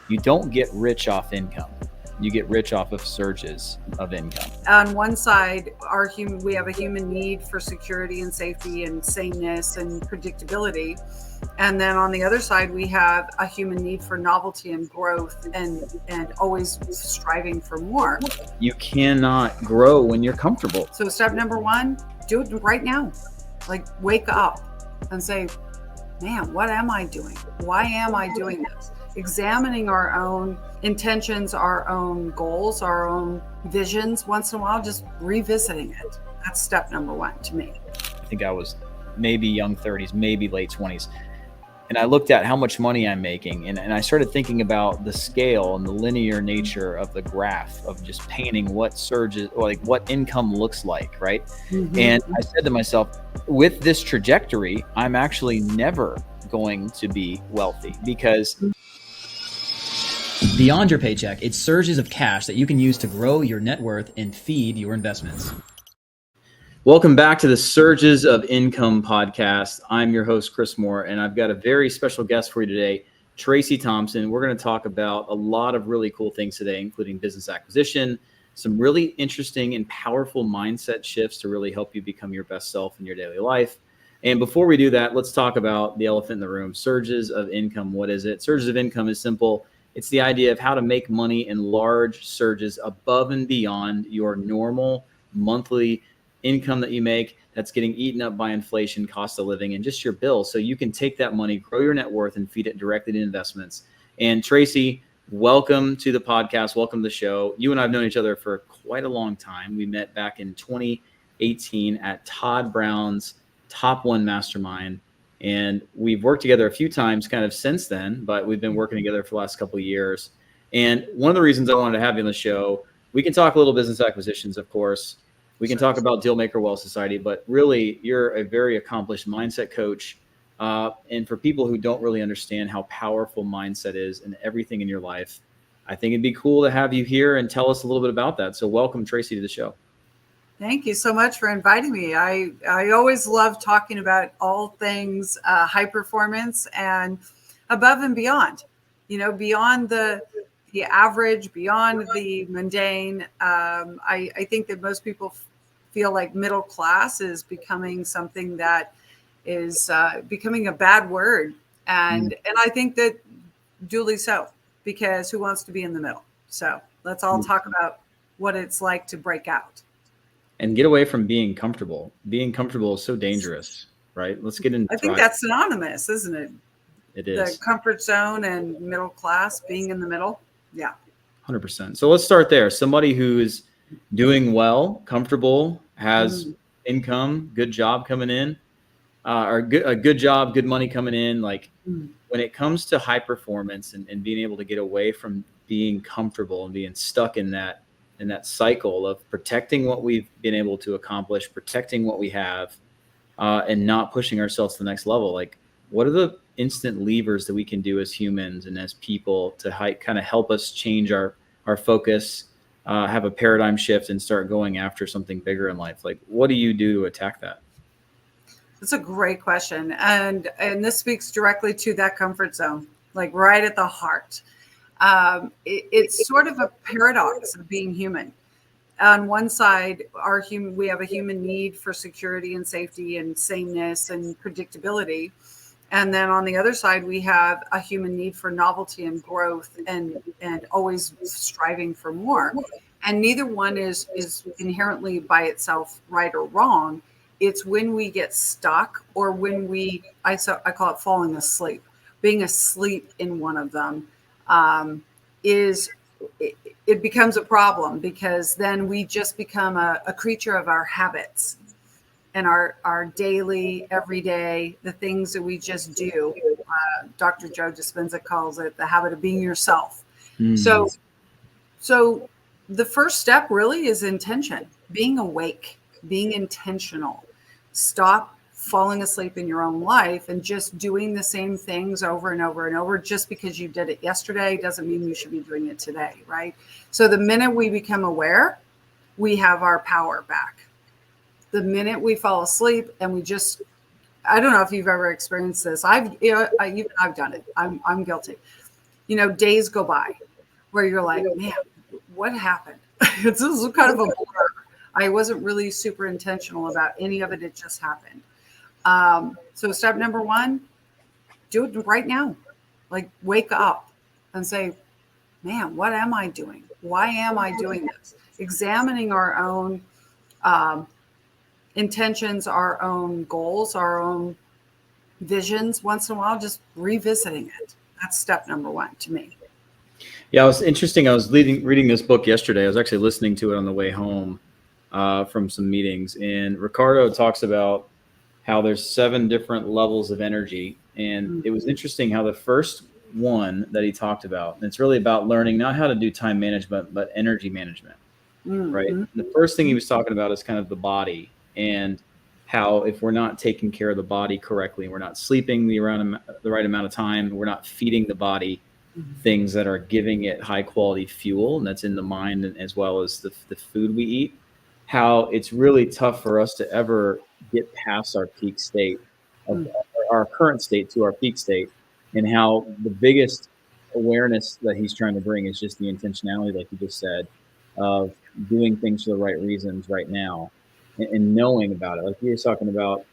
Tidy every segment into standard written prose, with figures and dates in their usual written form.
You don't get rich off income. You get rich off of surges of income. On one side, we have a human need for security and safety and sameness and predictability. And then on the other side, we have a human need for novelty and growth and always striving for more. You cannot grow when you're comfortable. So step number one, do it right now. Like, wake up and say, man, what am I doing? Why am I doing this? Examining our own intentions, our own goals, our own visions once in a while, just revisiting it. That's step number one to me. I think I was maybe young 30s, maybe late 20s. And I looked at how much money I'm making, and I started thinking about the scale and the linear nature of the graph of just painting what surges, or like what income looks like, right? Mm-hmm. And I said to myself, with this trajectory, I'm actually never going to be wealthy, because beyond your paycheck, it's surges of cash that you can use to grow your net worth and feed your investments. Welcome back to the Surges of Income podcast. I'm your host, Chris Moore, and I've got a very special guest for you today, Tracey Thompson. We're going to talk about a lot of really cool things today, including business acquisition, some really interesting and powerful mindset shifts to really help you become your best self in your daily life. And before we do that, let's talk about the elephant in the room, surges of income. What is it? Surges of income is simple. It's the idea of how to make money in large surges above and beyond your normal monthly income that you make that's getting eaten up by inflation, cost of living, and just your bills. So you can take that money, grow your net worth, and feed it directly to investments. And Tracey, welcome to the podcast. Welcome to the show. You and I have known each other for quite a long time. We met back in 2018 at Todd Brown's Top One Mastermind. And we've worked together a few times kind of since then, but we've been working together for the last couple of years. And one of the reasons I wanted to have you on the show, we can talk a little business acquisitions, of course. We can talk about Dealmaker Wealth Society, but really you're a very accomplished mindset coach. And for people who don't really understand how powerful mindset is in everything in your life, I think it'd be cool to have you here and tell us a little bit about that. So welcome, Tracey, to the show. Thank you so much for inviting me. I always love talking about all things high performance and above and beyond, beyond the average, beyond the mundane. I think that most people feel like middle class is becoming something that is becoming a bad word. And I think that duly so, because who wants to be in the middle? So let's all talk about what it's like to break out. And get away from being comfortable. Being comfortable is so dangerous, right? Let's get into I think that's synonymous, isn't it? It is. The comfort zone and middle class, being in the middle. Yeah. 100%. So let's start there. Somebody who's doing well, comfortable, has income, good job coming in, or a good job, good money coming in. Like when it comes to high performance and being able to get away from being comfortable and being stuck in that cycle of protecting what we've been able to accomplish, protecting what we have, and not pushing ourselves to the next level. Like, what are the instant levers that we can do as humans and as people to kind of help us change our focus, have a paradigm shift, and start going after something bigger in life? Like, what do you do to attack that? That's a great question. And this speaks directly to that comfort zone, like right at the heart. It's sort of a paradox of being human. On one side, we have a human need for security and safety and sameness and predictability. And then on the other side, we have a human need for novelty and growth and always striving for more. And neither one is inherently by itself right or wrong. It's when we get stuck or when I call it falling asleep. Being asleep in one of them it becomes a problem, because then we just become a creature of our habits and our daily, everyday, the things that we just do. Dr. Joe Dispenza calls it the habit of being yourself. So the first step really is intention, being awake, being intentional. Stop falling asleep in your own life and just doing the same things over and over and over. Just because you did it yesterday doesn't mean you should be doing it today, right? So the minute we become aware, we have our power back. The minute we fall asleep and I don't know if you've ever experienced this. I've done it. I'm guilty. days go by where you're like, man, what happened? This is kind of a blur. I wasn't really super intentional about any of it. It just happened. So step number one, do it right now. Like, wake up and say, man, what am I doing? Why am I doing this? Examining our own intentions, our own goals, our own visions once in a while, just revisiting it. That's step number one to me. Yeah, it was interesting. I was reading this book yesterday. I was actually listening to it on the way home from some meetings. And Ricardo talks about how there's 7 different levels of energy. And it was interesting how the first one that he talked about, and it's really about learning not how to do time management, but energy management, right? The first thing he was talking about is kind of the body, and how if we're not taking care of the body correctly, we're not sleeping the right amount of time, we're not feeding the body things that are giving it high quality fuel, and that's in the mind as well as the food we eat, how it's really tough for us to ever get past our peak state of our current state to our peak state, and how the biggest awareness that he's trying to bring is just the intentionality, like you just said, of doing things for the right reasons right now, and knowing about it. Like you were talking about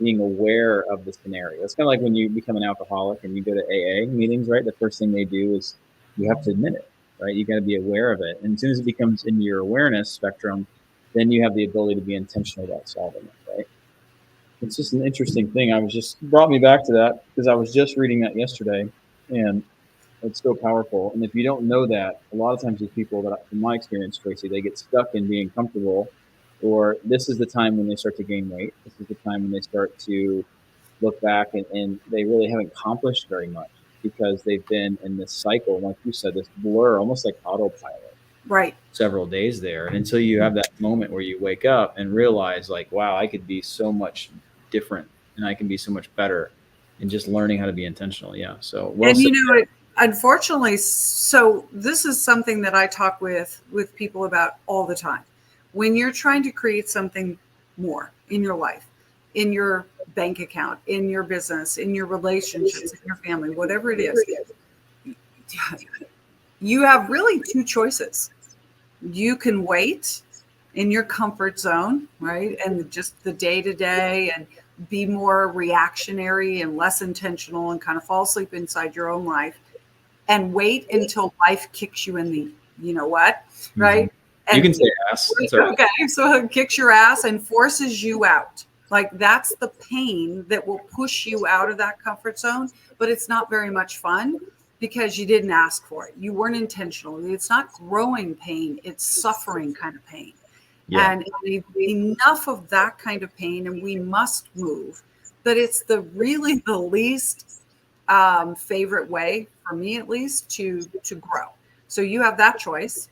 being aware of the scenario. It's kind of like when you become an alcoholic and you go to AA meetings, right? The first thing they do is you have to admit it, right? You got to be aware of it. And as soon as it becomes in your awareness spectrum, then you have the ability to be intentional about solving it, right? It's just an interesting thing. Brought me back to that because I was just reading that yesterday, and it's so powerful. And if you don't know that, a lot of times with people that, from my experience, Tracey, they get stuck in being comfortable, or this is the time when they start to gain weight. This is the time when they start to look back and they really haven't accomplished very much because they've been in this cycle, like you said, this blur, almost like autopilot. Right. Several days there. And until you have that moment where you wake up and realize, like, wow, I could be so much different and I can be so much better, and just learning how to be intentional. Yeah. So, well, and unfortunately, so this is something that I talk with people about all the time. When you're trying to create something more in your life, in your bank account, in your business, in your relationships, in your family, whatever it is, you have really 2 choices. You can wait in your comfort zone, right? And just the day-to-day, and be more reactionary and less intentional, and kind of fall asleep inside your own life, and wait until life kicks you in the, you know what, right? And you can say ass. Okay, so it kicks your ass and forces you out. Like, that's the pain that will push you out of that comfort zone, but it's not very much fun because you didn't ask for it. You weren't intentional. It's not growing pain, it's suffering kind of pain. Yeah. And enough of that kind of pain, and we must move. But it's the least favorite way, for me at least, to grow. So you have that choice.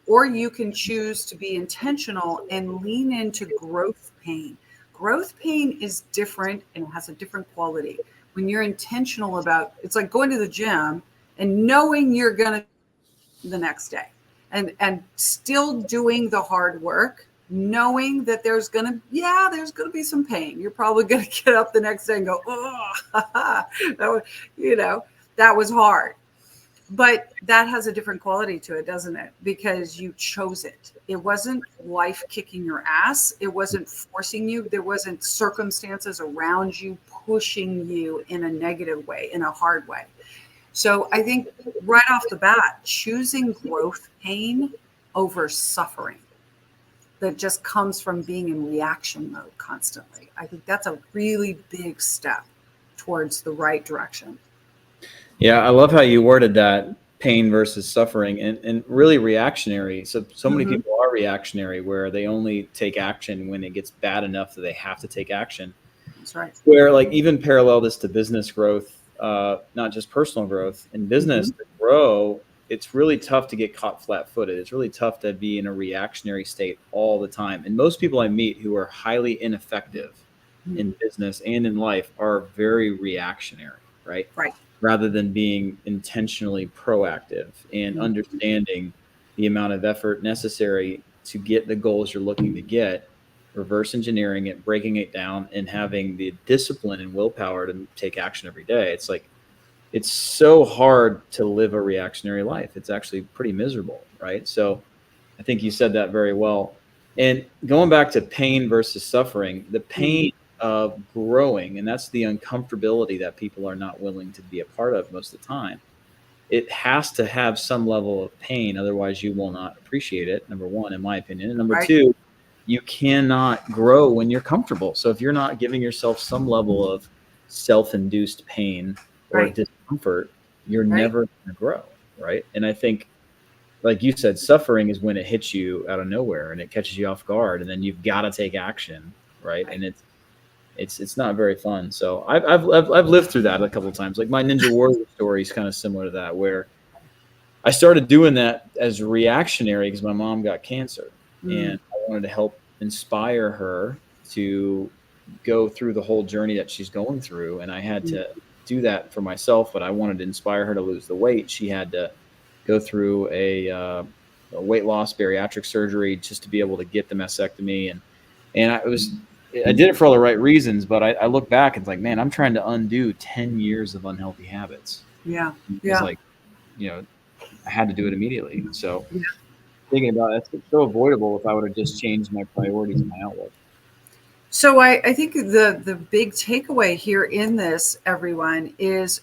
Or you can choose to be intentional and lean into growth pain. Growth pain is different and has a different quality. When you're intentional about, it's like going to the gym and knowing you're going to the next day, and still doing the hard work, knowing that there's going to be some pain. You're probably going to get up the next day and go, oh, that was hard. But that has a different quality to it, doesn't it? Because you chose it. It wasn't life kicking your ass. It wasn't forcing you. There wasn't circumstances around you pushing you in a negative way, in a hard way. So I think right off the bat, choosing growth pain over suffering that just comes from being in reaction mode constantly, I think that's a really big step towards the right direction. Yeah, I love how you worded that, pain versus suffering, and really reactionary. So many people are reactionary, where they only take action when it gets bad enough that they have to take action. That's right. Where, like, even parallel this to business growth, not just personal growth. In business, to grow, it's really tough to get caught flat-footed. It's really tough to be in a reactionary state all the time. And most people I meet who are highly ineffective in business and in life are very reactionary, right? Right. Rather than being intentionally proactive and understanding the amount of effort necessary to get the goals you're looking to get, reverse engineering it, breaking it down, and having the discipline and willpower to take action every day. It's like, it's so hard to live a reactionary life. It's actually pretty miserable, right? So I think you said that very well. And going back to pain versus suffering, the pain of growing, and that's the uncomfortability that people are not willing to be a part of most of the time. It has to have some level of pain, otherwise you will not appreciate it. Number one, in my opinion. And number Right. two, you cannot grow when you're comfortable. So if you're not giving yourself some level of self-induced pain or Right. discomfort, you're Right. never going to grow, right? And I think, like you said, suffering is when it hits you out of nowhere and it catches you off guard, and then you've got to take action, right? Right. And it's not very fun. So I've lived through that a couple of times. Like my Ninja Warrior story is kind of similar to that, where I started doing that as reactionary because my mom got cancer, and I wanted to help inspire her to go through the whole journey that she's going through. And I had to do that for myself, but I wanted to inspire her to lose the weight. She had to go through a weight loss bariatric surgery just to be able to get the mastectomy. And I did it for all the right reasons, but I look back and it's like, man, I'm trying to undo 10 years of unhealthy habits. Yeah. It's Yeah. like, I had to do it immediately. So Yeah. thinking about it, it's so avoidable if I would have just changed my priorities and my outlook. So I think the big takeaway here in this, everyone, is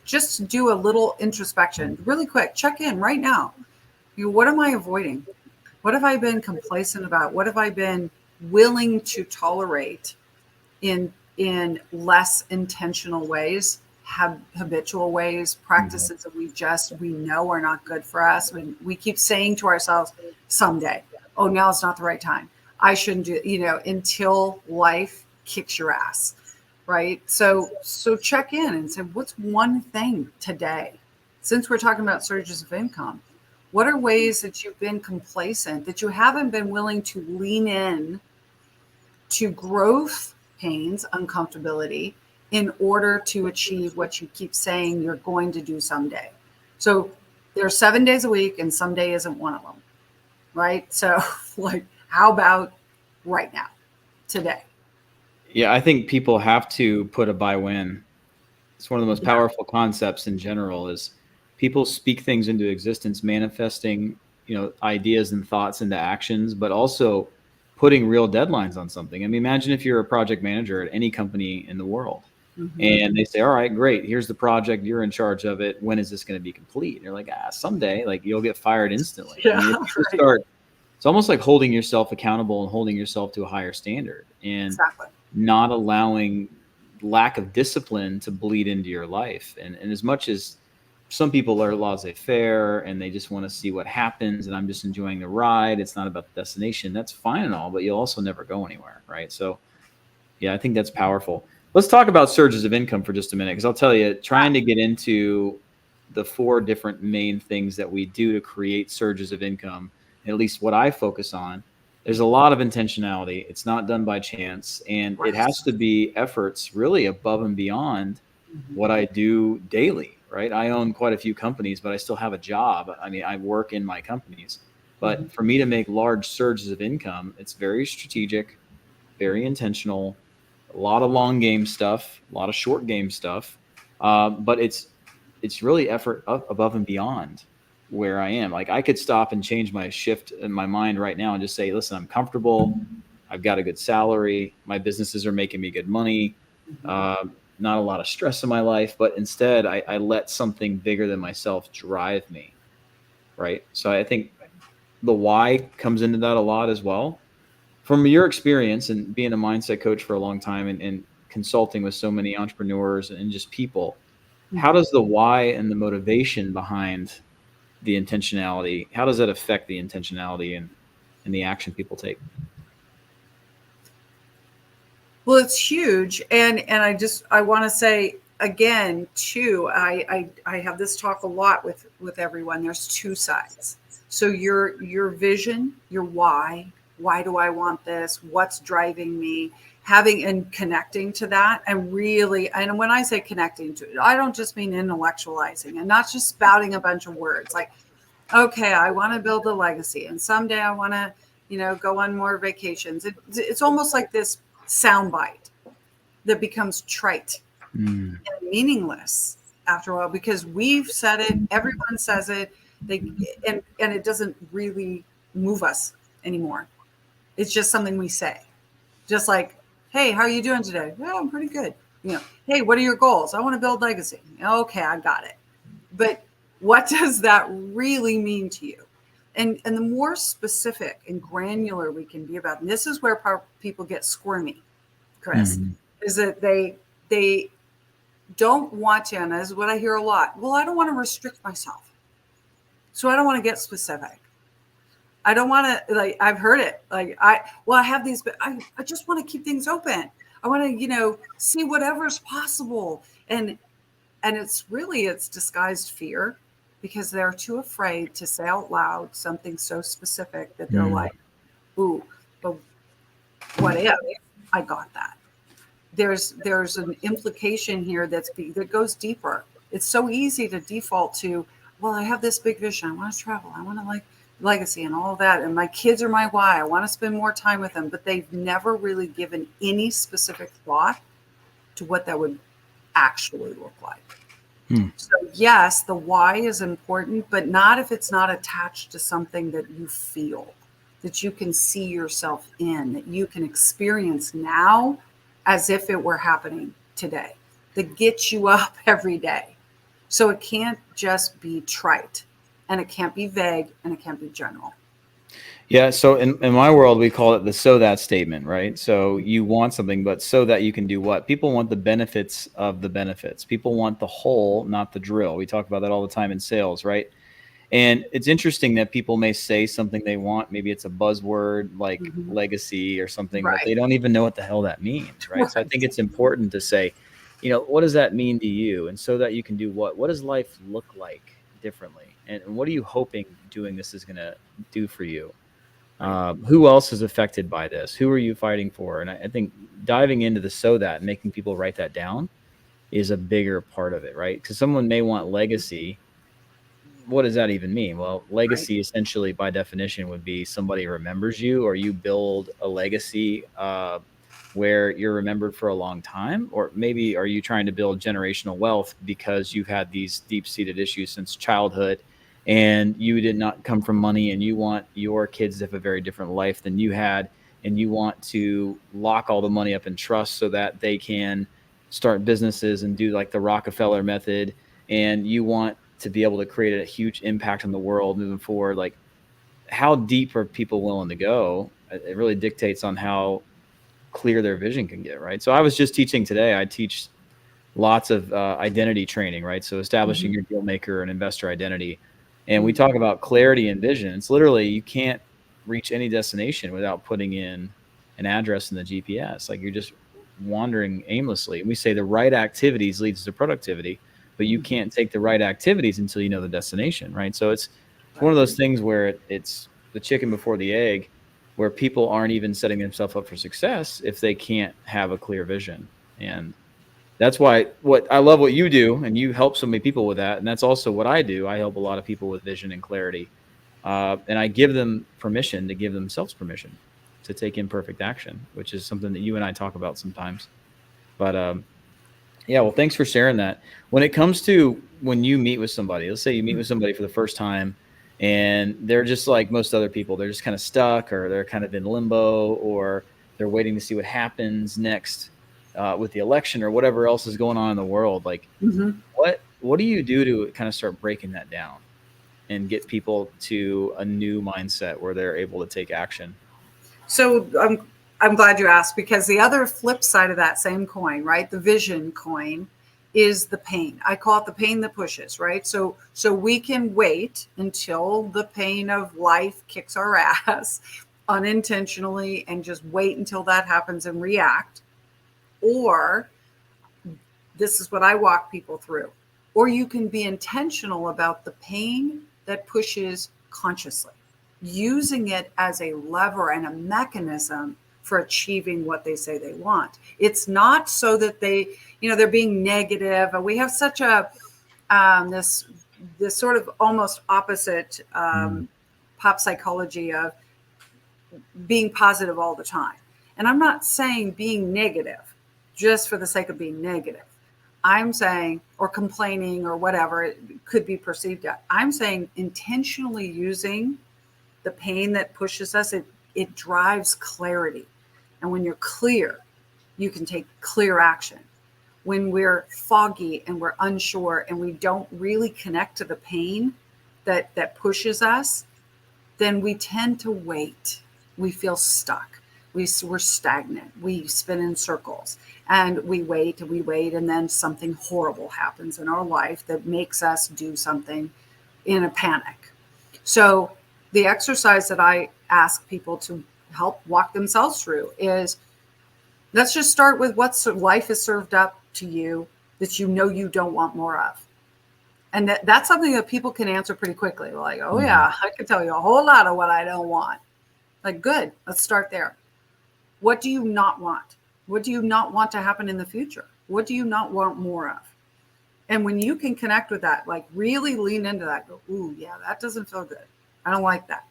just do a little introspection really quick. Check in right now. What am I avoiding? What have I been complacent about? What have I been willing to tolerate in less intentional ways, habitual ways, practices that we know are not good for us? When we keep saying to ourselves, someday, oh, now it's not the right time. I shouldn't do, until life kicks your ass, right? So check in and say, what's one thing today, since we're talking about surges of income, what are ways that you've been complacent, that you haven't been willing to lean in to growth pains, uncomfortability, in order to achieve what you keep saying you're going to do someday? So there are 7 days a week and someday isn't one of them, right? So like, how about right now, today? Yeah, I think people have to put a buy win. It's one of the most Yeah. powerful concepts in general is people speak things into existence, manifesting, ideas and thoughts into actions, but also putting real deadlines on something. I mean, imagine if you're a project manager at any company in the world and they say, all right, great, here's the project, you're in charge of it. When is this going to be complete? And you're like, someday, like you'll get fired instantly. I mean, if you start, it's almost like holding yourself accountable and holding yourself to a higher standard and Exactly. not allowing lack of discipline to bleed into your life. And as much as some people are laissez-faire and they just want to see what happens and I'm just enjoying the ride, it's not about the destination, that's fine and all, but you'll also never go anywhere, right? So yeah, I think that's powerful. Let's talk about surges of income for just a minute, because I'll tell you, trying to get into the 4 different main things that we do to create surges of income, at least what I focus on, there's a lot of intentionality. It's not done by chance, and it has to be efforts really above and beyond what I do daily, right? I own quite a few companies, but I still have a job. I mean, I work in my companies. But for me to make large surges of income, it's very strategic, very intentional, a lot of long game stuff, a lot of short game stuff. But it's really effort up above and beyond where I am. Like I could stop and change my shift in my mind right now and just say, listen, I'm comfortable. I've got a good salary. My businesses are making me good money. Not a lot of stress in my life, but instead I let something bigger than myself drive me. Right. So I think the why comes into that a lot as well. From your experience and being a mindset coach for a long time and consulting with so many entrepreneurs and just people, how does the why and the motivation behind the intentionality, how does that affect the intentionality and the action people take? Well, it's huge. And I want to say again, too, I have this talk a lot with everyone. There's 2 sides. So your vision, your why do I want this? What's driving me? Having and connecting to that, and really, and when I say connecting to it, I don't just mean intellectualizing and not just spouting a bunch of words like, okay, I want to build a legacy and someday I want to, go on more vacations. It's almost like this soundbite that becomes trite and meaningless after a while because we've said it, everyone says it, and it doesn't really move us anymore. It's just something we say. Just like, hey, how are you doing today? Yeah, I'm pretty good. Hey, what are your goals? I want to build legacy. Okay, I got it. But what does that really mean to you? And the more specific and granular we can be about it, and this is where people get squirmy, Chris, is that they don't want to, and this is what I hear a lot. Well, I don't want to restrict myself. So I don't want to get specific. I don't want to, I've heard it. I have these, but I just want to keep things open. I want to, see whatever's possible. And it's disguised fear because they're too afraid to say out loud something so specific that they're like, ooh, but what if I got that? There's an implication here that goes deeper. It's so easy to default to, well, I have this big vision. I want to travel. I want to legacy and all that. And my kids are my why. I want to spend more time with them, but they've never really given any specific thought to what that would actually look like. So yes, the why is important, but not if it's not attached to something that you feel, that you can see yourself in, that you can experience now as if it were happening today, that gets you up every day. So it can't just be trite, and it can't be vague, and it can't be general. Yeah. So in my world, we call it the so that statement, right? So you want something, but so that you can do what? People want the benefits of the benefits. People want the whole, not the drill. We talk about that all the time in sales, right? And it's interesting that people may say something they want. Maybe it's a buzzword like legacy or something, but they don't even know what the hell that means, right? So I think it's important to say, what does that mean to you? And so that you can do what? What does life look like differently? And what are you hoping doing this is going to do for you? Who else is affected by this? Who are you fighting for? And I think diving into the so that and making people write that down is a bigger part of it, right? Because someone may want legacy. What does that even mean? Well, legacy essentially by definition would be somebody remembers you, or you build a legacy where you're remembered for a long time. Or maybe are you trying to build generational wealth because you've had these deep-seated issues since childhood and you did not come from money, and you want your kids to have a very different life than you had, and you want to lock all the money up in trust so that they can start businesses and do like the Rockefeller method, and you want to be able to create a huge impact on the world moving forward. Like, how deep are people willing to go? It really dictates on how clear their vision can get, right? So I was just teaching today. I teach lots of identity training, right? So establishing your deal maker and investor identity. And we talk about clarity and vision. It's literally, you can't reach any destination without putting in an address in the GPS. Like, you're just wandering aimlessly. And we say the right activities leads to productivity, but you can't take the right activities until you know the destination, right? So it's one of those things where it's the chicken before the egg, where people aren't even setting themselves up for success if they can't have a clear vision. And that's why I love what you do, and you help so many people with that. And that's also what I do. I help a lot of people with vision and clarity. And I give them permission to give themselves permission to take imperfect action, which is something that you and I talk about sometimes. But yeah, well, thanks for sharing that. When it comes to when you meet with somebody, let's say you meet with somebody for the first time and they're just like most other people, they're just kind of stuck, or they're kind of in limbo, or they're waiting to see what happens next with the election or whatever else is going on in the world. Like, what do you do to kind of start breaking that down and get people to a new mindset where they're able to take action? So I'm glad you asked, because the other flip side of that same coin, right? The vision coin is the pain. I call it the pain that pushes, right? So we can wait until the pain of life kicks our ass unintentionally and just wait until that happens and react. Or this is what I walk people through. Or you can be intentional about the pain that pushes consciously, using it as a lever and a mechanism for achieving what they say they want. It's not so that they're being negative. We have such a this sort of almost opposite pop psychology of being positive all the time. And I'm not saying being negative just for the sake of being negative, I'm saying, or complaining or whatever it could be perceived at, I'm saying intentionally using the pain that pushes us, it drives clarity. And when you're clear, you can take clear action. When we're foggy and we're unsure and we don't really connect to the pain that pushes us, then we tend to wait. We feel stuck. We're stagnant. We spin in circles and we wait, and then something horrible happens in our life that makes us do something in a panic. So the exercise that I ask people to help walk themselves through is, let's just start with what life has served up to you that you know you don't want more of. And that's something that people can answer pretty quickly. Like, oh yeah, I can tell you a whole lot of what I don't want. Like, good, let's start there. What do you not want? What do you not want to happen in the future? What do you not want more of? And when you can connect with that, like really lean into that, go, ooh, yeah, that doesn't feel good. I don't like that.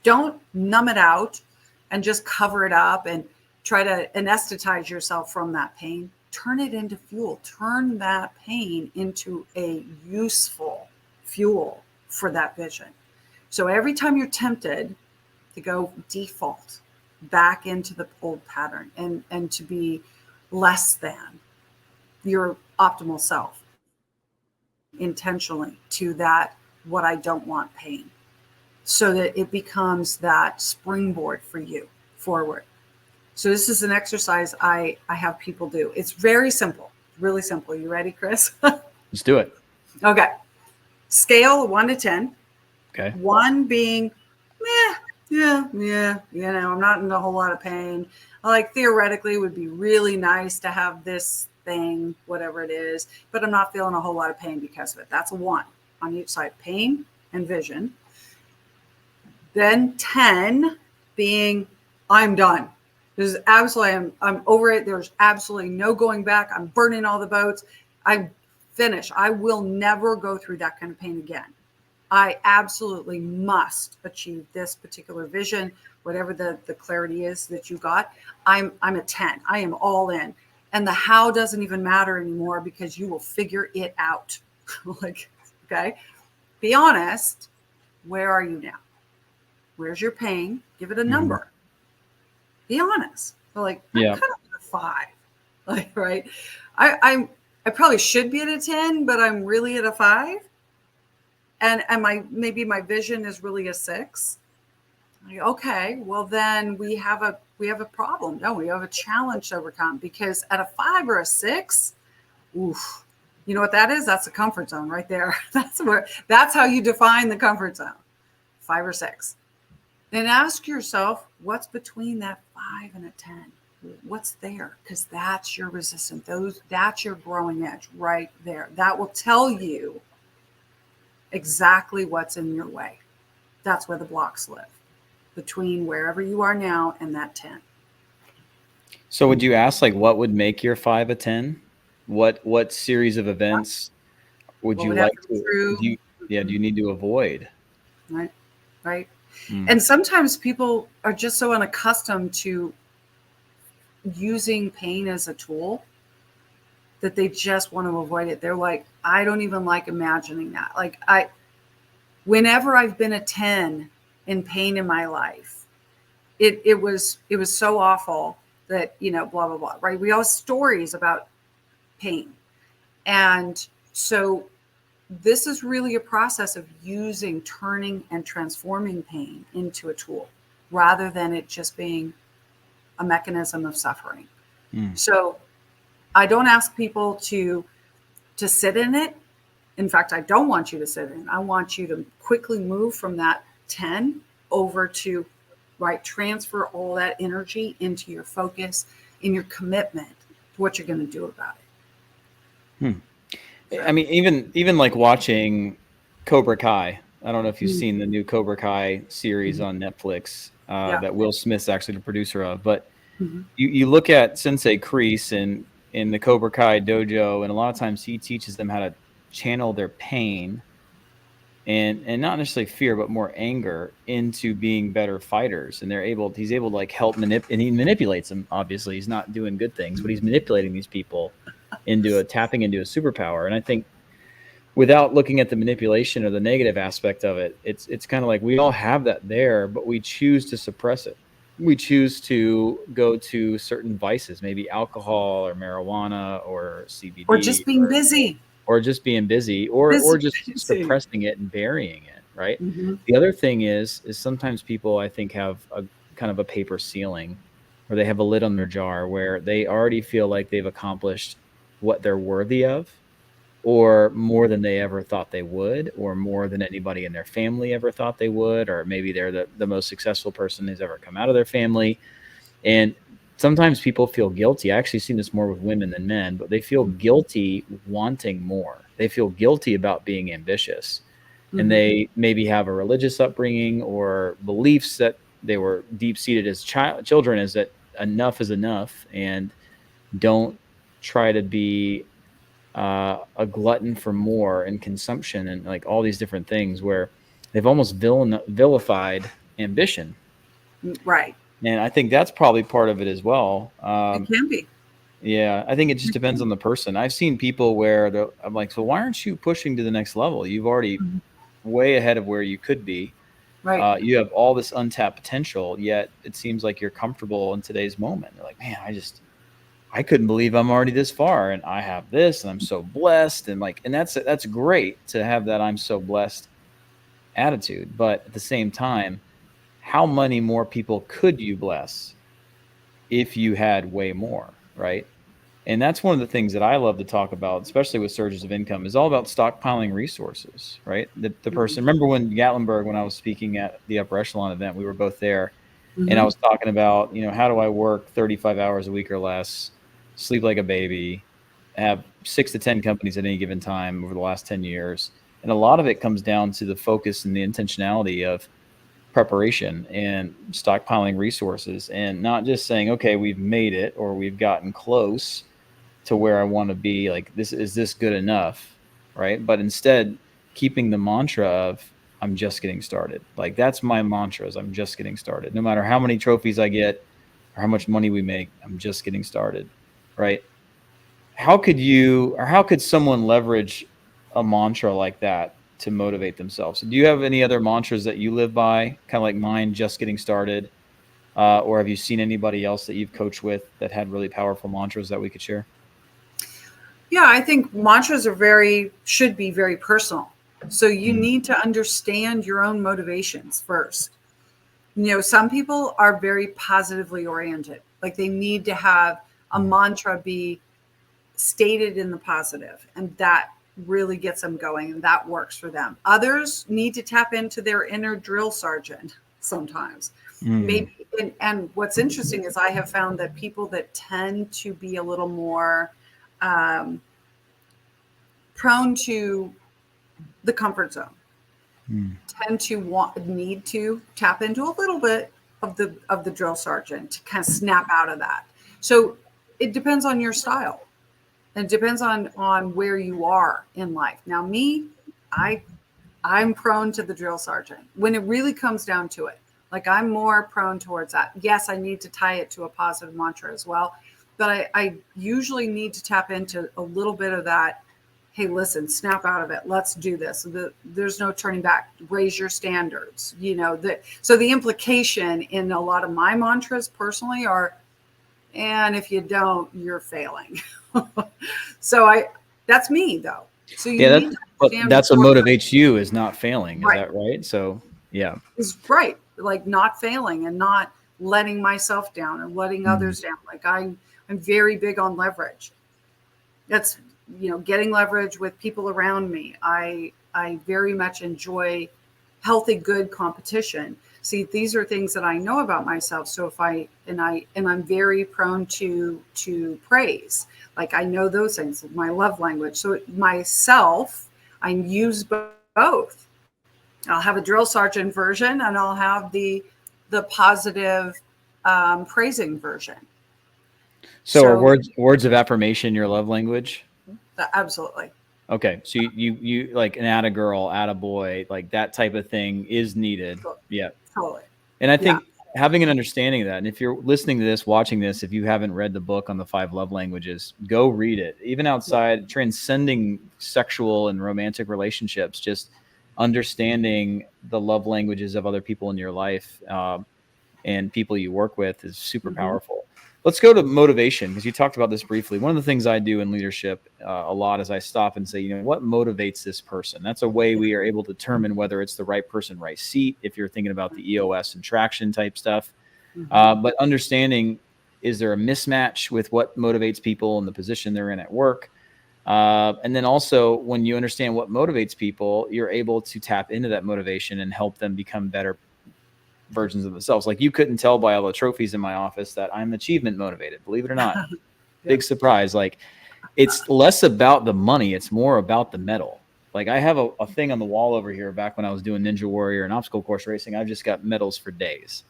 Don't numb it out and just cover it up and try to anesthetize yourself from that pain. Turn it into fuel. Turn that pain into a useful fuel for that vision. So every time you're tempted to go default back into the old pattern and to be less than your optimal self, intentionally to that, what I don't want pain, so that it becomes that springboard for you forward. So this is an exercise I have people do. It's very simple, really simple. You ready, Chris? Let's do it. Okay. Scale 1 to 10. Okay. 1 being, yeah, I'm not in a whole lot of pain. Like theoretically, it would be really nice to have this thing, whatever it is, but I'm not feeling a whole lot of pain because of it. That's a 1 on each side, pain and vision. Then 10 being, I'm done. There's absolutely, I'm over it. There's absolutely no going back. I'm burning all the boats. I'm finished. I will never go through that kind of pain again. I absolutely must achieve this particular vision, whatever the clarity is that you got. I'm a 10. I am all in. And the how doesn't even matter anymore because you will figure it out. Like, okay, be honest. Where are you now? Where's your pain? Give it a number. Be honest. So like, I'm kind of at a 5. Like, right. I probably should be at a 10, but I'm really at a 5. And maybe my vision is really a 6. Like, okay, well then we have a problem. No, we have a challenge to overcome, because at a 5 or a 6, oof, you know what that is? That's a comfort zone right there. That's how you define the comfort zone. 5 or 6. Then ask yourself, what's between that 5 and a 10? What's there? Because that's your resistance. That's your growing edge right there. That will tell you exactly what's in your way. That's where the blocks live, between wherever you are now and that 10. So would you ask, like, what would make your 5 a 10? What series of events would you like to, do you need to avoid? Right. And sometimes people are just so unaccustomed to using pain as a tool that they just want to avoid it. They're like, I don't even like imagining that. Like whenever I've been a 10 in pain in my life, it was so awful that, blah, blah, blah, right? We all have stories about pain. And so this is really a process of turning and transforming pain into a tool, rather than it just being a mechanism of suffering. So I don't ask people to sit in it. In fact, I don't want you to sit in it. I want you to quickly move from that 10 over to, transfer all that energy into your focus, in your commitment to what you're going to do about it. I mean, even like watching Cobra Kai. I don't know if you've seen the new Cobra Kai series on Netflix that Will Smith's actually the producer of. But you look at Sensei Kreese in the Cobra Kai dojo, and a lot of times he teaches them how to channel their pain and not necessarily fear, but more anger into being better fighters. And he's able to like help and he manipulates them. Obviously, he's not doing good things, but he's manipulating these people into tapping into a superpower. And I think without looking at the manipulation or the negative aspect of it, it's kind of like we all have that there, but we choose to suppress it. We choose to go to certain vices, maybe alcohol or marijuana or Or CBD, just being busy. or just being busy, or just Busy. suppressing it and burying it, right? Mm-hmm. The other thing is sometimes people, I think, have a kind of a paper ceiling, or they have a lid on their jar where they already feel like they've accomplished what they're worthy of, or more than they ever thought they would, or more than anybody in their family ever thought they would, or maybe they're the most successful person who's ever come out of their family. And sometimes people feel guilty. I actually seen this more with women than men, but they feel guilty wanting more. They feel guilty about being ambitious. And Mm-hmm. they maybe have a religious upbringing or beliefs that they were deep seated as children, is that enough is enough, and don't try to be a glutton for more and consumption and like all these different things, where they've almost vilified ambition. Right. And I think that's probably part of it as well. It can be. Yeah, I think it just depends on the person. I've seen people where I'm like, so why aren't you pushing to the next level? You've already Mhm. way ahead of where you could be. Right. You have all this untapped potential, yet it seems like you're comfortable in today's moment. They're like, man, I couldn't believe I'm already this far, and I have this, and I'm so blessed, and that's great to have that I'm so blessed attitude. But at the same time, how many more people could you bless if you had way more, right? And that's one of the things that I love to talk about, especially with surges of income, is all about stockpiling resources, right? The person, remember when Gatlinburg, when I was speaking at the Upper Echelon event, we were both there, and I Mm-hmm. was talking about, how do I work 35 hours a week or less, sleep like a baby, have 6 to 10 companies at any given time over the last 10 years. And a lot of it comes down to the focus and the intentionality of preparation and stockpiling resources, and not just saying, okay, we've made it or we've gotten close to where I want to be, like, is this good enough, right? But instead keeping the mantra of, I'm just getting started. Like, that's my mantra, is I'm just getting started. No matter how many trophies I get or how much money we make, I'm just getting started, right? How could someone leverage a mantra like that to motivate themselves? Do you have any other mantras that you live by, kind of like mine, just getting started? Or have you seen anybody else that you've coached with that had really powerful mantras that we could share? Yeah, I think mantras should be very personal. So you need to understand your own motivations first. Some people are very positively oriented. Like, they need to have a mantra be stated in the positive, and that really gets them going, and that works for them. Others need to tap into their inner drill sergeant sometimes. Maybe, and what's interesting is I have found that people that tend to be a little more prone to the comfort zone tend to need to tap into a little bit of the drill sergeant to kind of snap out of that. So it depends on your style, and it depends on where you are in life. Now, me, I'm prone to the drill sergeant when it really comes down to it. Like, I'm more prone towards that. Yes, I need to tie it to a positive mantra as well, but I usually need to tap into a little bit of that. Hey, listen, snap out of it. Let's do this. There's no turning back. Raise your standards. So the implication in a lot of my mantras personally are, and if you don't, you're failing. So that's me though. So you Yeah, need to but understand that's what motivates you, is not failing. Is right. that right? So, yeah. Is right. Like, not failing and not letting myself down and letting others down. Like, I'm very big on leverage. That's, getting leverage with people around me. I very much enjoy healthy, good competition. See, these are things that I know about myself. So I'm very prone to praise. Like, I know those things, my love language. So myself, I use both. I'll have a drill sergeant version, and I'll have the positive praising version. So are words of affirmation your love language? Absolutely. Okay, so you like an atta girl, atta boy, like that type of thing is needed. Yeah. Totally. And I think having an understanding of that. And if you're listening to this, watching this, if you haven't read the book on the 5 love languages, go read it. Even outside transcending sexual and romantic relationships, just understanding the love languages of other people in your life, and people you work with is super powerful. Let's go to motivation, because you talked about this briefly. One of the things I do in leadership a lot is I stop and say, what motivates this person? That's a way we are able to determine whether it's the right person, right seat, if you're thinking about the EOS and traction type stuff. But understanding, is there a mismatch with what motivates people in the position they're in at work? And then also, when you understand what motivates people, you're able to tap into that motivation and help them become better versions of themselves. Like, you couldn't tell by all the trophies in my office that I'm achievement motivated, believe it or not. Big surprise. Like, it's less about the money, it's more about the medal. Like, I have a thing on the wall over here. Back when I was doing Ninja Warrior and obstacle course racing, I've just got medals for days.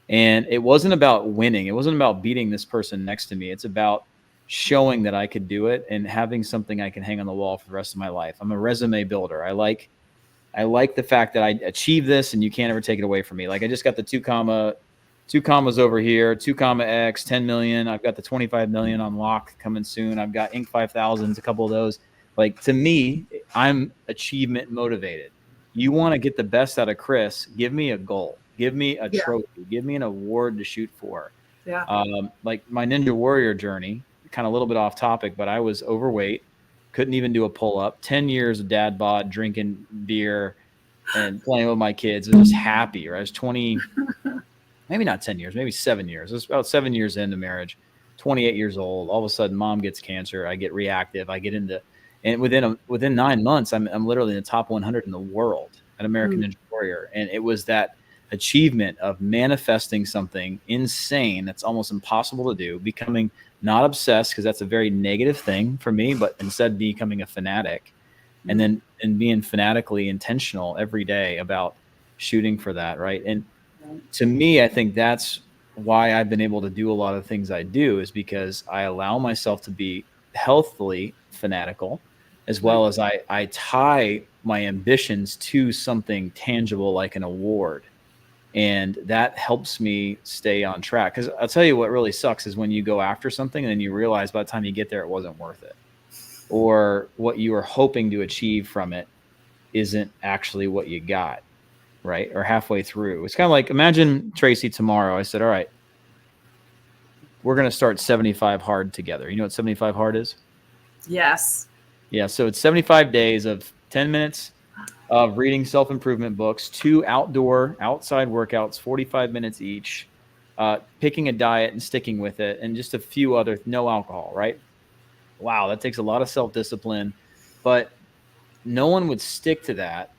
And it wasn't about winning, it wasn't about beating this person next to me. It's about showing that I could do it and having something I can hang on the wall for the rest of my life. I'm a resume builder. I like the fact that I achieved this and you can't ever take it away from me. Like, I just got the two commas over here, 2 X, 10 million. I've got the 25 million on lock coming soon. I've got Inc. 5000s, a couple of those. Like, to me, I'm achievement motivated. You want to get the best out of Chris, give me a goal, give me a trophy, give me an award to shoot for. Like my Ninja Warrior journey, kind of a little bit off topic, but I was overweight. Couldn't even do a pull-up. 10 years of dad bod, drinking beer and playing with my kids. I was just happy. Right? I was 20, maybe not 10 years, maybe 7 years. It was about 7 years into marriage, 28 years old. All of a sudden, mom gets cancer. I get reactive. I get into, and within 9 months, I'm literally in the top 100 in the world at American Ninja Warrior. And it was that achievement of manifesting something insane that's almost impossible to do, becoming not obsessed, because that's a very negative thing for me, but instead becoming a fanatic, and being fanatically intentional every day about shooting for that. Right. And to me, I think that's why I've been able to do a lot of things I do, is because I allow myself to be healthily fanatical, as well as I tie my ambitions to something tangible like an award. And that helps me stay on track. Because I'll tell you what really sucks is when you go after something and then you realize by the time you get there, it wasn't worth it. Or what you were hoping to achieve from it isn't actually what you got, right? Or halfway through. It's kind of like, imagine, Tracey, tomorrow I said, all right, we're going to start 75 hard together. You know what 75 hard is? Yes. Yeah. So it's 75 days of 10 minutes of reading self-improvement books, 2 outside workouts, 45 minutes each, picking a diet and sticking with it, and just a few other, no alcohol, right? Wow, that takes a lot of self-discipline, but no one would stick to that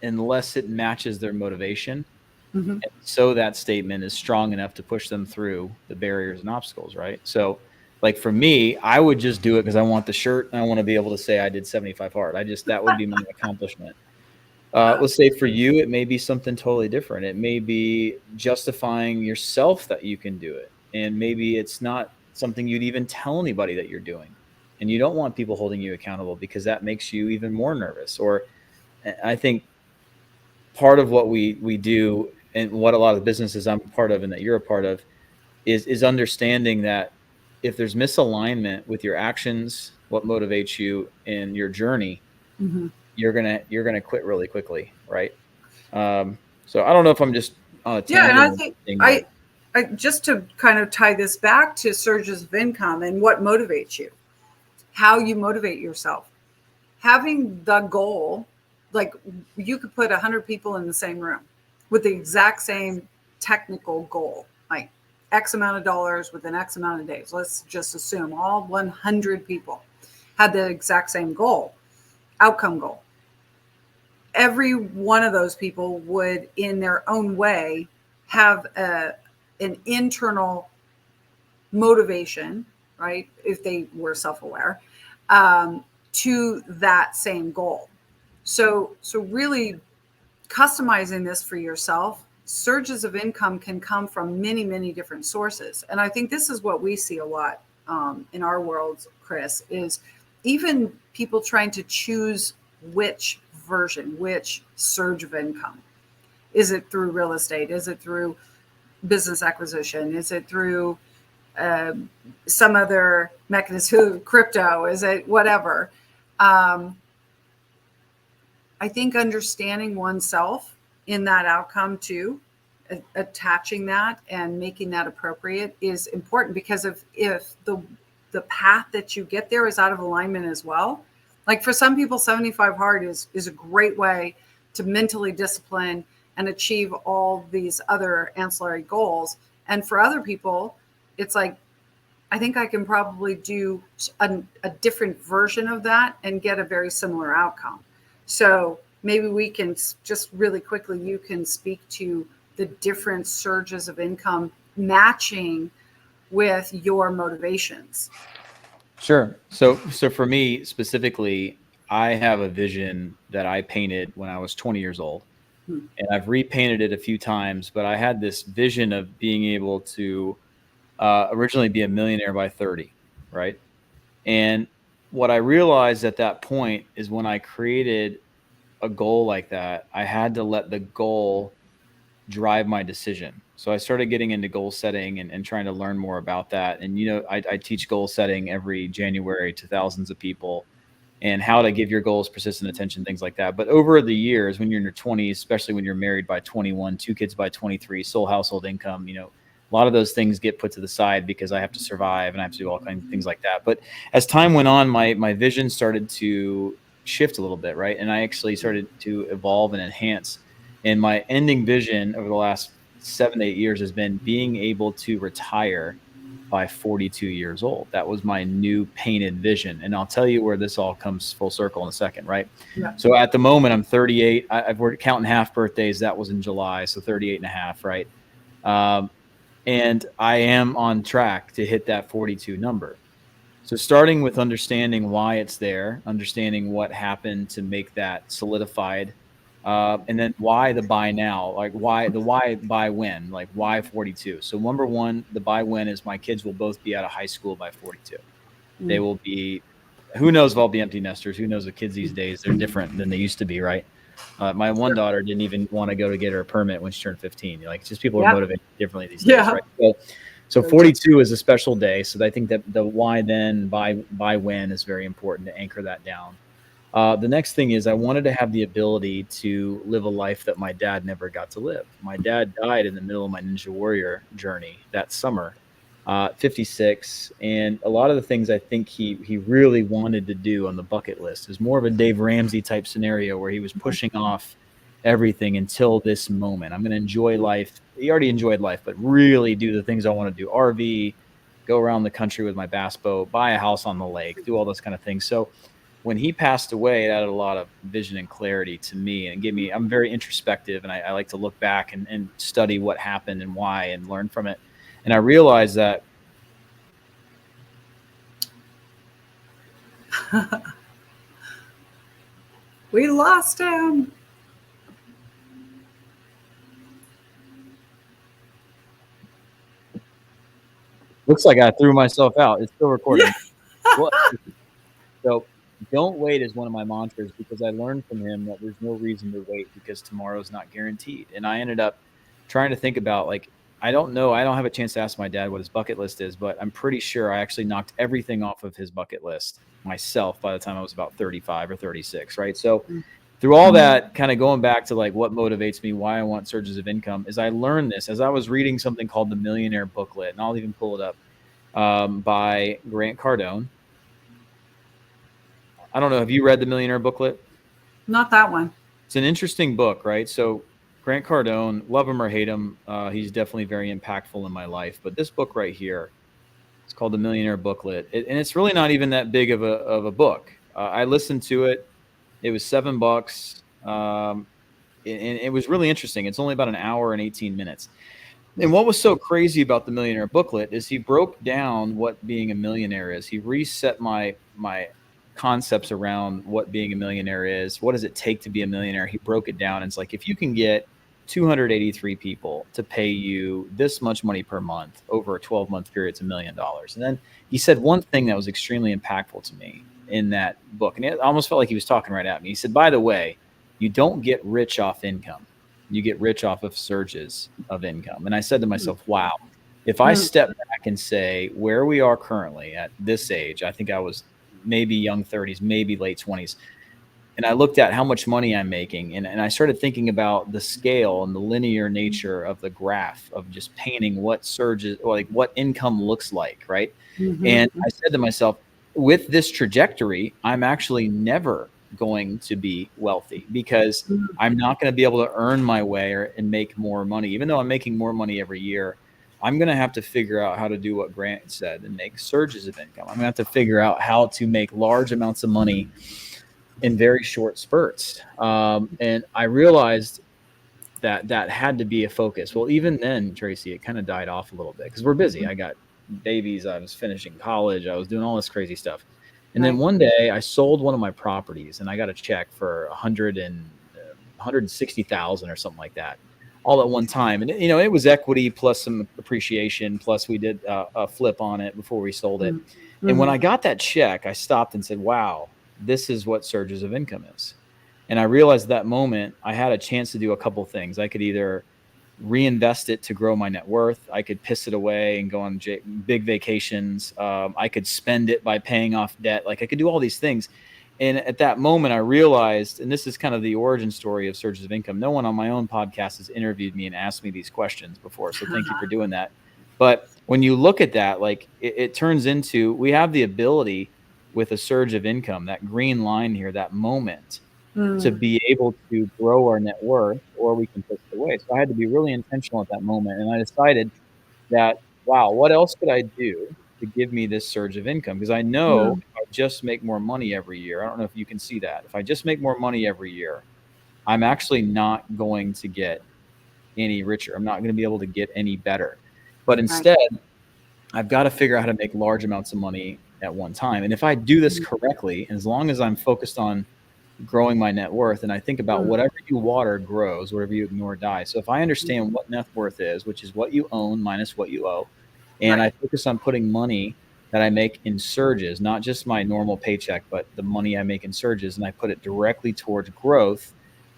unless it matches their motivation. And so that statement is strong enough to push them through the barriers and obstacles, right? So, like, for me, I would just do it because I want the shirt and I want to be able to say I did 75 hard. That would be my accomplishment. Let's say for you, it may be something totally different. It may be justifying yourself that you can do it. And maybe it's not something you'd even tell anybody that you're doing. And you don't want people holding you accountable because that makes you even more nervous. Or I think part of what we do, and what a lot of businesses I'm a part of and that you're a part of, is understanding that if there's misalignment with your actions, what motivates you in your journey, you're gonna quit really quickly, right? So I don't know if I'm just on a tangent. And I think I just to kind of tie this back to surges of income and what motivates you, how you motivate yourself, having the goal. Like, you could put 100 people in the same room with the exact same technical goal, like X amount of dollars within X amount of days. Let's just assume all 100 people had the exact same goal, outcome goal. Every one of those people would, in their own way, have an internal motivation, right? If they were self-aware, to that same goal. So really customizing this for yourself, surges of income can come from many, many different sources. And I think this is what we see a lot in our world, Chris, is even people trying to choose which version, which surge of income. Is it through real estate? Is it through business acquisition? Is it through some other mechanism, crypto? Is it whatever? I think understanding oneself in that outcome too, attaching that and making that appropriate is important, because if the path that you get there is out of alignment as well. Like for some people, 75 hard is a great way to mentally discipline and achieve all these other ancillary goals. And for other people, it's like, I think I can probably do a different version of that and get a very similar outcome. So maybe we can just really quickly, you can speak to the different surges of income matching with your motivations. Sure. So for me specifically, I have a vision that I painted when I was 20 years old, and I've repainted it a few times, but I had this vision of being able to originally be a millionaire by 30, right? And what I realized at that point is when I created a goal like that, I had to let the goal drive my decision. So I started getting into goal setting and trying to learn more about that. And, I teach goal setting every January to thousands of people, and how to give your goals persistent attention, things like that. But over the years, when you're in your 20s, especially when you're married by 21, 2 kids by 23, sole household income, a lot of those things get put to the side because I have to survive and I have to do all kinds of things like that. But as time went on, my vision started to shift a little bit, right? And I actually started to evolve and enhance. And my ending vision over the last 7 to 8 years has been being able to retire by 42 years old. That was my new painted vision. And I'll tell you where this all comes full circle in a second, right? Yeah. So at the moment, I'm 38. I've worked counting half birthdays. That was in July. So 38 and a half, right? And I am on track to hit that 42 number. So starting with understanding why it's there, understanding what happened to make that solidified, and then why the buy now, like why buy when, like why 42. So number one, the buy when is my kids will both be out of high school by 42. They will be, who knows if I'll be empty nesters, who knows, the kids these days, they're different than they used to be, right? My one daughter didn't even want to go to get her permit when she turned 15. Like, just people are motivated differently these days, right? So 42 is a special day. So I think that the why then, buy when is very important to anchor that down. The next thing is I wanted to have the ability to live a life that my dad never got to live. My dad died in the middle of my Ninja Warrior journey that summer, 56. And a lot of the things I think he really wanted to do on the bucket list is more of a Dave Ramsey type scenario where he was pushing off everything until this moment. I'm going to enjoy life. He already enjoyed life, but really do the things I want to do. RV, go around the country with my bass boat, buy a house on the lake, do all those kind of things. So when he passed away, it added a lot of vision and clarity to me, and gave me, I'm very introspective, and I like to look back and study what happened and why and learn from it. And I realized that we lost him. looks like I threw myself out. It's still recording. Well, so don't wait is one of my mantras, because I learned from him that there's no reason to wait because tomorrow's not guaranteed. And I ended up trying to think about, like, I don't know. I don't have a chance to ask my dad what his bucket list is, but I'm pretty sure I actually knocked everything off of his bucket list myself by the time I was about 35 or 36, right? So through all that, kind of going back to like what motivates me, why I want surges of income, is I learned this as I was reading something called the Millionaire booklet, and I'll even pull it up, by Grant Cardone. I don't know. Have you read the Millionaire booklet? Not that one. It's an interesting book, right? So Grant Cardone, love him or hate him, he's definitely very impactful in my life. But this book right here, it's called the Millionaire booklet, and it's really not even that big of a book. I listened to it. It was $7, and it was really interesting. It's only about an hour and 18 minutes. And what was so crazy about the Millionaire booklet is he broke down what being a millionaire is. He reset my concepts around what being a millionaire is. What does it take to be a millionaire? He broke it down. And it's like, if you can get 283 people to pay you this much money per month over a 12-month period, it's $1 million. And then he said one thing that was extremely impactful to me in that book, and it almost felt like he was talking right at me. He said, by the way, you don't get rich off income. you get rich off of surges of income. And I said to myself, wow, if I step back and say where we are currently at this age, I think I was maybe young 30s, maybe late 20s. And I looked at how much money I'm making, and I started thinking about the scale and the linear nature of the graph of just painting what surges, or like what income looks like, right? And I said to myself, with this trajectory, I'm actually never going to be wealthy, because I'm not going to be able to earn my way and make more money. Even though I'm making more money every year, I'm going to have to figure out how to do what Grant said and make surges of income. I'm going to have to figure out how to make large amounts of money in very short spurts. And I realized that that had to be a focus. Well, even then, Tracey, it kind of died off a little bit because we're busy. I got babies. I was finishing college. I was doing all this crazy stuff. And then one day I sold one of my properties and I got a check for 160,000 or something like that, all at one time. And, you know, it was equity plus some appreciation, plus we did a flip on it before we sold it. And when I got that check, I stopped and said, wow, this is what surges of income is. And I realized that moment I had a chance to do a couple things. I could either reinvest it to grow my net worth. I could piss it away and go on big vacations. I could spend it by paying off debt. Like I could do all these things. And at that moment I realized, and this is kind of the origin story of surges of income. No one on my own podcast has interviewed me and asked me these questions before. So thank you for doing that. But when you look at that, like it turns into, we have the ability with a surge of income, that green line here, that moment, to be able to grow our net worth, or we can push it away. So I had to be really intentional at that moment. And I decided that, wow, what else could I do to give me this surge of income? Because I know if I just make more money every year, I don't know if you can see that. If I just make more money every year, I'm actually not going to get any richer. I'm not going to be able to get any better. But instead, I've got to figure out how to make large amounts of money at one time. And if I do this correctly, as long as I'm focused on growing my net worth, and I think about whatever you water grows, whatever you ignore dies. So if I understand what net worth is, which is what you own minus what you owe, and I focus on putting money that I make in surges, not just my normal paycheck, but the money I make in surges, and I put it directly towards growth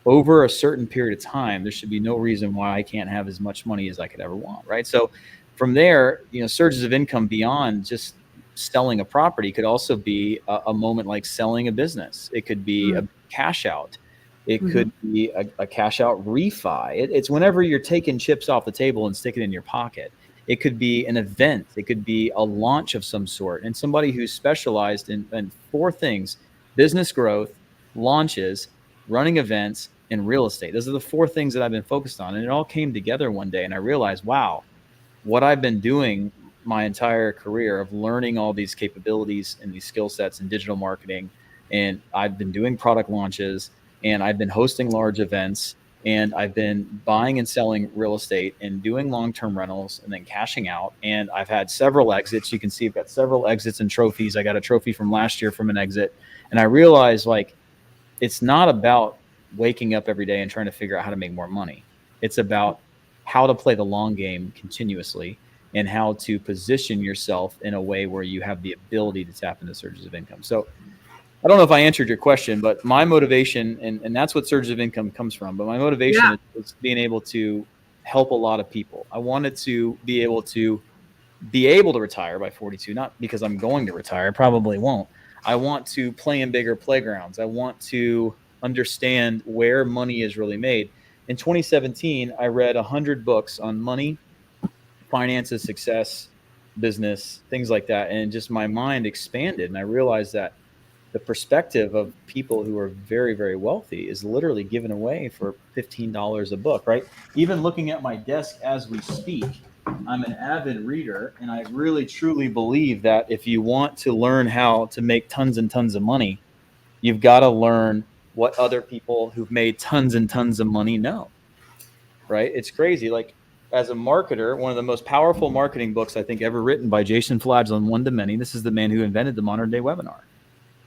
over a certain period of time, there should be no reason why I can't have as much money as I could ever want, right? So from there, you know, surges of income beyond just selling a property could also be a moment like selling a business. It could be a cash out. It could be a cash out refi. It's whenever you're taking chips off the table and sticking it in your pocket. It could be an event. It could be a launch of some sort. And somebody who's specialized in four things: business growth, launches, running events, and real estate. Those are the four things that I've been focused on. And it all came together one day. And I realized, wow, what I've been doing my entire career of learning all these capabilities and these skill sets in digital marketing. And I've been doing product launches, and I've been hosting large events, and I've been buying and selling real estate and doing long-term rentals and then cashing out. And I've had several exits. You can see I've got several exits and trophies. I got a trophy from last year from an exit. And I realized, like, it's not about waking up every day and trying to figure out how to make more money. It's about how to play the long game continuously, and how to position yourself in a way where you have the ability to tap into surges of income. So I don't know if I answered your question, but my motivation, and that's what surges of income comes from, but my motivation is being able to help a lot of people. I wanted to be able to retire by 42, not because I'm going to retire, I probably won't. I want to play in bigger playgrounds. I want to understand where money is really made. In 2017, I read 100 books on money, finances, success, business, things like that. And just my mind expanded. And I realized that the perspective of people who are very, very wealthy is literally given away for $15 a book, right? Even looking at my desk as we speak, I'm an avid reader. And I really, truly believe that if you want to learn how to make tons and tons of money, you've got to learn what other people who've made tons and tons of money know, right? It's crazy. Like, as a marketer, one of the most powerful marketing books I think ever written by Jason Flagel, One to Many. This is the man who invented the modern day webinar.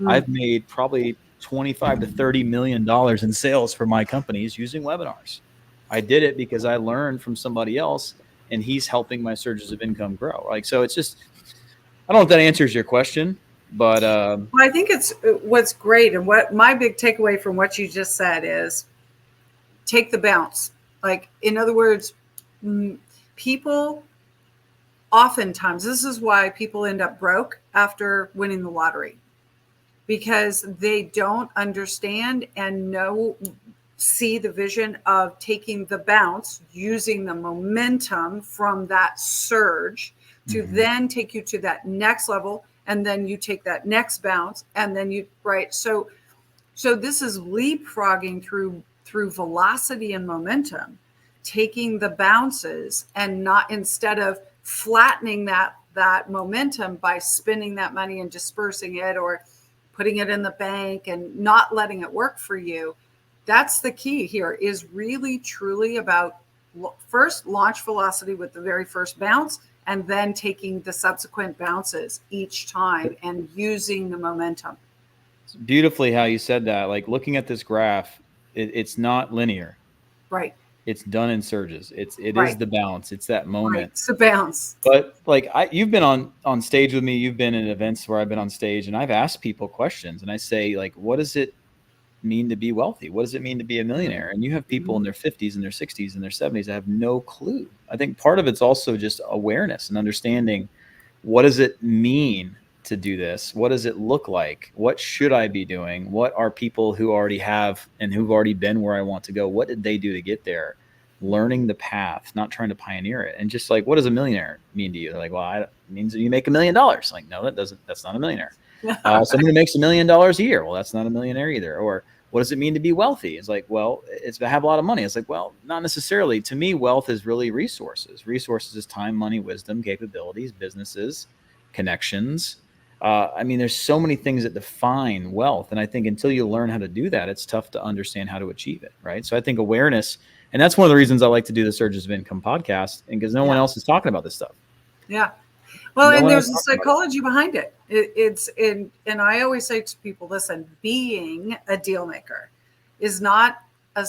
I've made probably $25 to $30 million in sales for my companies using webinars. I did it because I learned from somebody else, and he's helping my surges of income grow. Like, so it's just, I don't know if that answers your question, but well, I think it's what's great, and what my big takeaway from what you just said is take the bounce. Like, in other words, people oftentimes, this is why people end up broke after winning the lottery, because they don't understand and see the vision of taking the bounce, using the momentum from that surge to then take you to that next level. And then you take that next bounce and then right. So this is leapfrogging through velocity and momentum, taking the bounces and not, instead of flattening that momentum by spending that money and dispersing it or putting it in the bank and not letting it work for you. That's the key here, is really truly about first launch velocity with the very first bounce, and then taking the subsequent bounces each time and using the momentum. It's beautifully how you said that. Like, looking at this graph, it's not linear. Right. It's done in surges. It Right. is the bounce. It's that moment. Right. It's a bounce. But like, you've been on stage with me. You've been in events where I've been on stage, and I've asked people questions, and I say, like, what does it mean to be wealthy? What does it mean to be a millionaire? And you have people in their 50s and their 60s and their 70s that have no clue. I think part of it's also just awareness and understanding, what does it mean to do this? What does it look like? What should I be doing? What are people who already have and who've already been where I want to go? What did they do to get there? Learning the path, not trying to pioneer it. And just like, what does a millionaire mean to you? They're like, well, it means that you make $1 million. Like, no, that's not a millionaire. Someone who makes $1 million a year. Well, that's not a millionaire either. Or what does it mean to be wealthy? It's like, well, it's to have a lot of money. It's like, well, not necessarily. To me, wealth is really resources. Resources is time, money, wisdom, capabilities, businesses, connections. I mean, there's so many things that define wealth. And I think until you learn how to do that, it's tough to understand how to achieve it. Right. So I think awareness, and that's one of the reasons I like to do the Surges of Income podcast, and because no one else is talking about this stuff. Yeah. Well, and there's a psychology behind it. And I always say to people, listen, being a deal maker is not a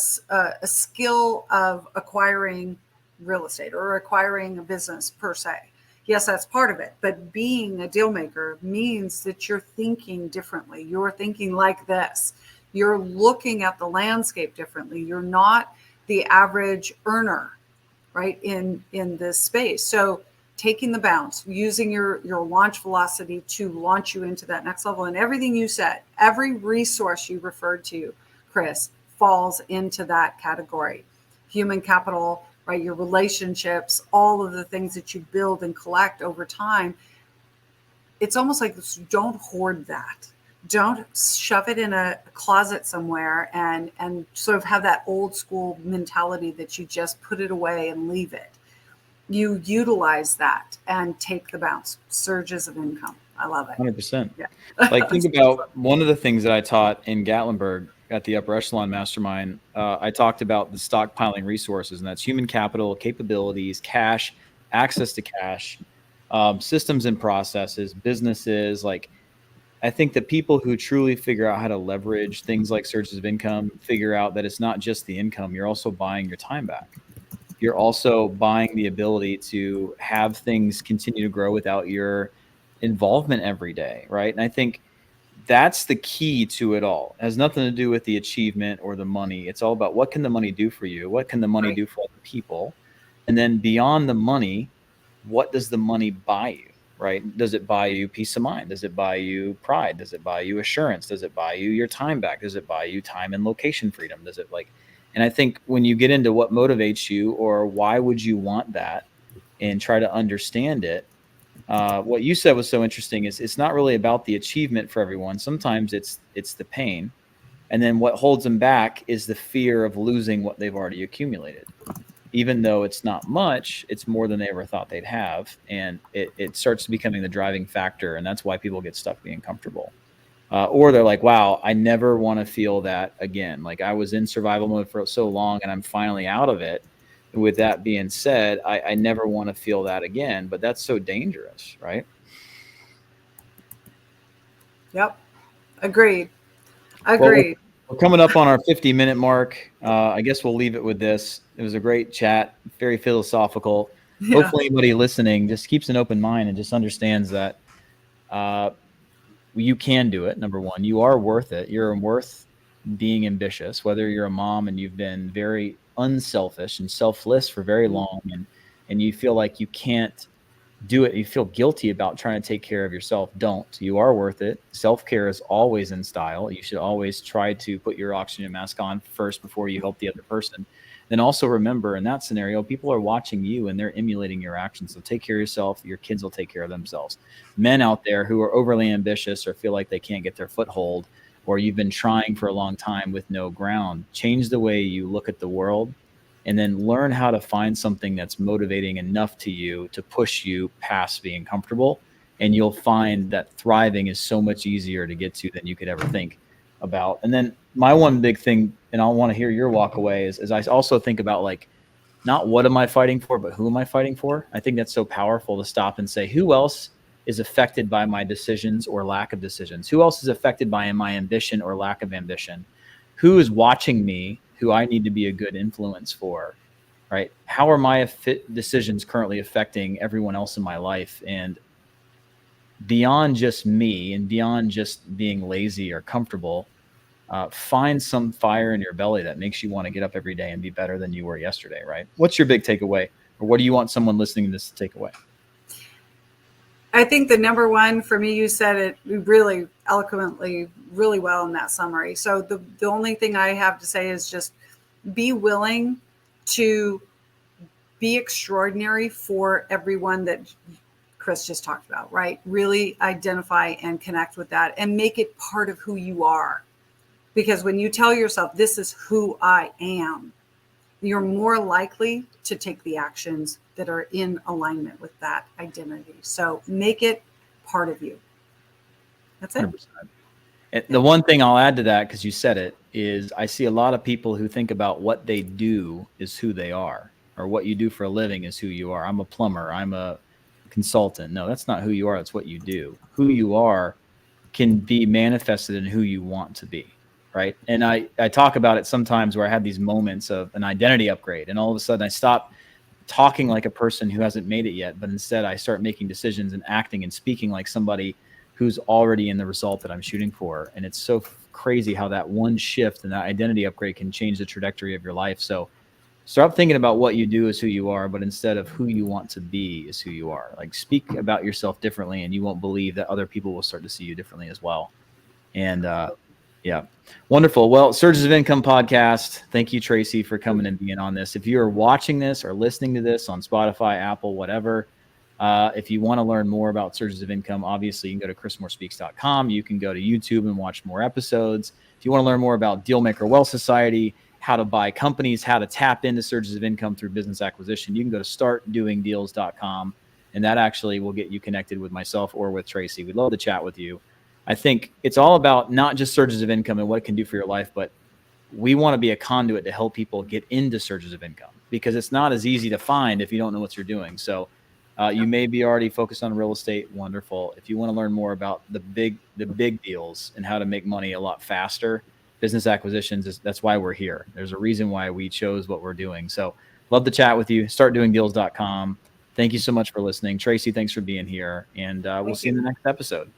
skill of acquiring real estate or acquiring a business per se. Yes, that's part of it. But being a deal maker means that you're thinking differently. You're thinking like this. You're looking at the landscape differently. You're not the average earner, right, in this space. So taking the bounce, using your launch velocity to launch you into that next level. And everything you said, every resource you referred to, Chris, falls into that category. Human capital, right? Your relationships, all of the things that you build and collect over time. It's almost like, don't hoard that. Don't shove it in a closet somewhere and sort of have that old school mentality that you just put it away and leave it. You utilize that and take the bounce. Surges of income. I love it. 100%. Yeah. Like, think about one of the things that I taught in Gatlinburg at the Upper Echelon Mastermind. I talked about the stockpiling resources, and that's human capital, capabilities, cash, access to cash, systems and processes, businesses. Like, I think the people who truly figure out how to leverage things like surges of income figure out that it's not just the income. You're also buying your time back. You're also buying the ability to have things continue to grow without your involvement every day, right? And I think that's the key to it all. It has nothing to do with the achievement or the money. It's all about, what can the money do for you? What can the money do for other people? And then beyond the money, what does the money buy you, right? Does it buy you peace of mind? Does it buy you pride? Does it buy you assurance? Does it buy you your time back? Does it buy you time and location freedom? Does it and I think when you get into what motivates you or why would you want that and try to understand it, what you said was so interesting is it's not really about the achievement for everyone. Sometimes it's the pain. And then what holds them back is the fear of losing what they've already accumulated. Even though it's not much, it's more than they ever thought they'd have. And it starts becoming the driving factor. And that's why people get stuck being comfortable. Or they're like, wow, I never want to feel that again. Like, I was in survival mode for so long and I'm finally out of it. With that being said, I never want to feel that again, but that's so dangerous, right? Yep. Agreed. Well, we're coming up on our 50-minute mark. I guess we'll leave it with this. It was a great chat, very philosophical. Yeah. Hopefully anybody listening just keeps an open mind and just understands that you can do it. Number one, you are worth it. You're worth being ambitious, whether you're a mom and you've been very unselfish and selfless for very long, and you feel like you can't do it, you feel guilty about trying to take care of yourself, don't. You are worth it. Self-care is always in style. You should always try to put your oxygen mask on first before you help the other person. Then also remember, in that scenario, people are watching you and they're emulating your actions. So take care of yourself. Your kids will take care of themselves. Men out there who are overly ambitious or feel like they can't get their foothold, or you've been trying for a long time with no ground, change the way you look at the world, and then learn how to find something that's motivating enough to you to push you past being comfortable. And you'll find that thriving is so much easier to get to than you could ever think about. And then my one big thing, and I want to hear your walk away, is I also think about, like, not what am I fighting for, but who am I fighting for? I think that's so powerful to stop and say, who else is affected by my decisions or lack of decisions? Who else is affected by my ambition or lack of ambition? Who is watching me, who I need to be a good influence for, right? How are my decisions currently affecting everyone else in my life? And beyond just me and beyond just being lazy or comfortable, find some fire in your belly that makes you want to get up every day and be better than you were yesterday, right? What's your big takeaway, or what do you want someone listening to this to take away? I think the number one for me, you said it really eloquently, really well in that summary. So the only thing I have to say is just be willing to be extraordinary for everyone that Chris just talked about, right? Really identify and connect with that and make it part of who you are. Because when you tell yourself, this is who I am, you're more likely to take the actions that are in alignment with that identity. So make it part of you. That's it. 100%. The one thing I'll add to that, because you said it, is I see a lot of people who think about what they do is who they are, or what you do for a living is who you are. I'm a plumber. I'm a consultant. No, that's not who you are. That's what you do. Who you are can be manifested in who you want to be. Right. And I talk about it sometimes where I have these moments of an identity upgrade, and all of a sudden I stop talking like a person who hasn't made it yet, but instead I start making decisions and acting and speaking like somebody who's already in the result that I'm shooting for. And it's so crazy how that one shift and that identity upgrade can change the trajectory of your life. So stop thinking about what you do is who you are, but instead of who you want to be is who you are. Like, speak about yourself differently, and you won't believe that other people will start to see you differently as well. And, yeah. Wonderful. Well, Surges of Income podcast. Thank you, Tracey, for coming and being on this. If you are watching this or listening to this on Spotify, Apple, whatever, if you want to learn more about Surges of Income, obviously you can go to chrismoorespeaks.com. You can go to YouTube and watch more episodes. If you want to learn more about Dealmaker Wealth Society, how to buy companies, how to tap into surges of income through business acquisition, you can go to startdoingdeals.com, and that actually will get you connected with myself or with Tracey. We'd love to chat with you. I think it's all about not just surges of income and what it can do for your life, but we want to be a conduit to help people get into surges of income, because it's not as easy to find if you don't know what you're doing. So you may be already focused on real estate. Wonderful. If you want to learn more about the big deals and how to make money a lot faster, business acquisitions, that's why we're here. There's a reason why we chose what we're doing. So love to chat with you. Startdoingdeals.com. Thank you so much for listening. Tracey, thanks for being here. And we'll see you in the next episode.